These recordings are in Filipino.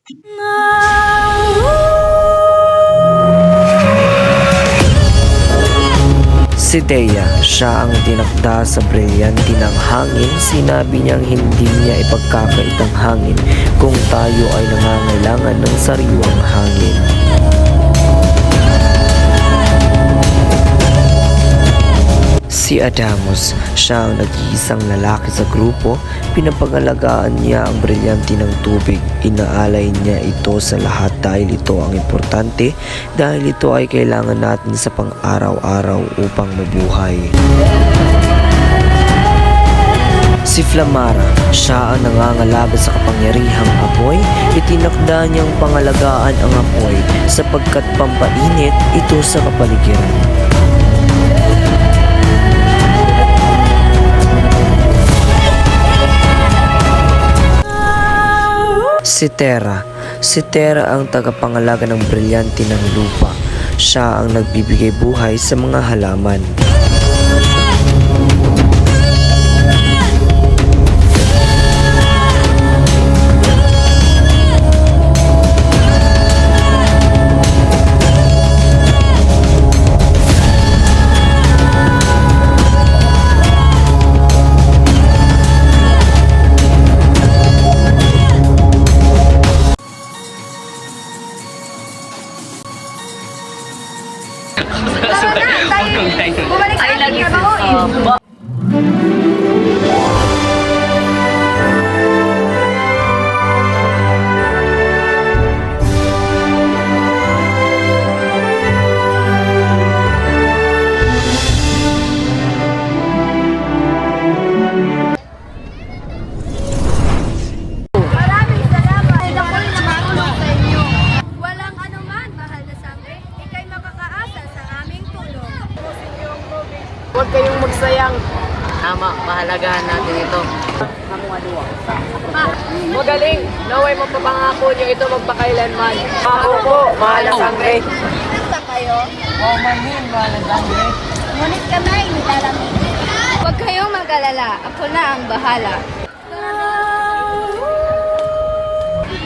Si Thea, siya ang tinakda sa brilyante ng hangin. Sinabi niyang hindi niya ipagkakait ang hangin kung tayo ay nangangailangan ng sariwang hangin. Si Adamos, siya ang nag-iisang lalaki sa grupo. Pinapangalagaan niya ang brilyante ng tubig. Inaalay niya ito sa lahat dahil ito ang importante, dahil ito ay kailangan natin sa pang-araw-araw upang mabuhay. Si Flamara, siya ang nangangalaga sa kapangyarihang apoy. Itinakda niyang pangalagaan ang apoy sapagkat pampainit ito sa kapaligiran. Si Terra ang tagapangalaga ng brilyante ng lupa. Siya ang nagbibigay buhay sa mga halaman. Bumalik sa ating trabaho. Maraming salamat. Ako'y nakatulong sa inyo. Walang anuman, mahal na sangre. Ika'y makakaasa sa aming tulong. Huwag kayong magsayang. Tama, pahalagahan natin ito. Magaling! Naway magpapangako niyo ito magpakailanman. Ako po, mahal na sangre. Basta kayo, Oo, manin, mahal na sangre. ngunit kamay nilalamig. Huwag kayong mag-alala. Ako na ang bahala.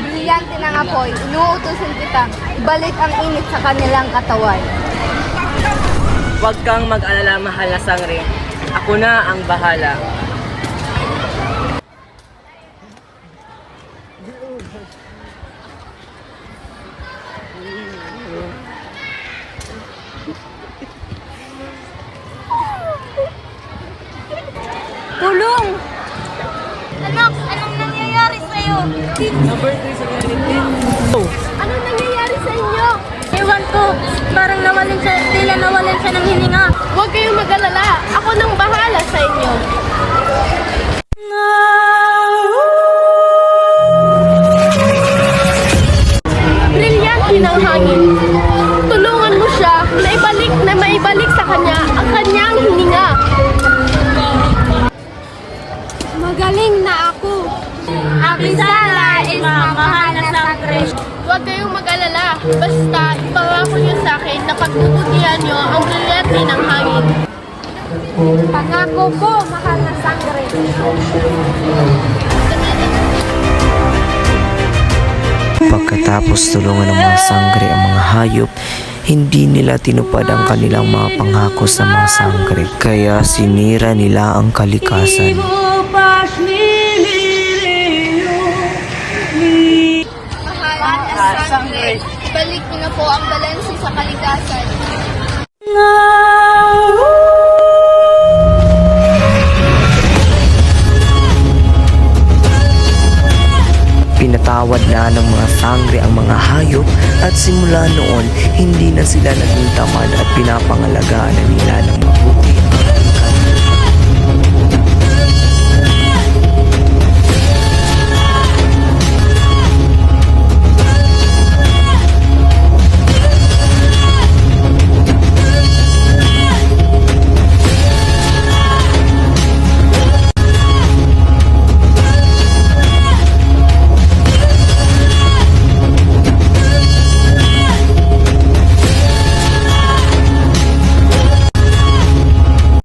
Brilyante ng apoy, inuutusan kita. Balik ang init sa kanilang katawan. Huwag kang mag-alala, mahal na sangre. Ako na ang bahala. Tulong! Anak, anong nangyayari sa'yo? Na-birthday sa Anong nangyayari sa inyo? Ewan ko, parang tila nawalan siya ng hininga. Huwag kayong mag-alala. Ako nang bahala sa inyo. Brilyante ng hangin. Tulungan mo siya na maibalik sa kanya ang kanyang hininga. Magaling na ako. Abisala is mamahal na sangre. Huwag kayong mag-alala. Basta ipangako niyo sa akin na pagbubutihan niyo ang brilyante ng hangin. Pangako ko, mahal na sangre. Pagkatapos tulungan ng mga sangre ang mga hayop, hindi nila tinupad ang kanilang mga pangako sa mga sangre. Kaya sinira nila ang kalikasan. Mahal na sangre. Ibalik niyo na po ang balanse sa kalikasan. Pinatawad na ng mga sangre ang mga hayop at simula noon hindi na sila naging tamad at pinapangalagaan na nila ng mabuti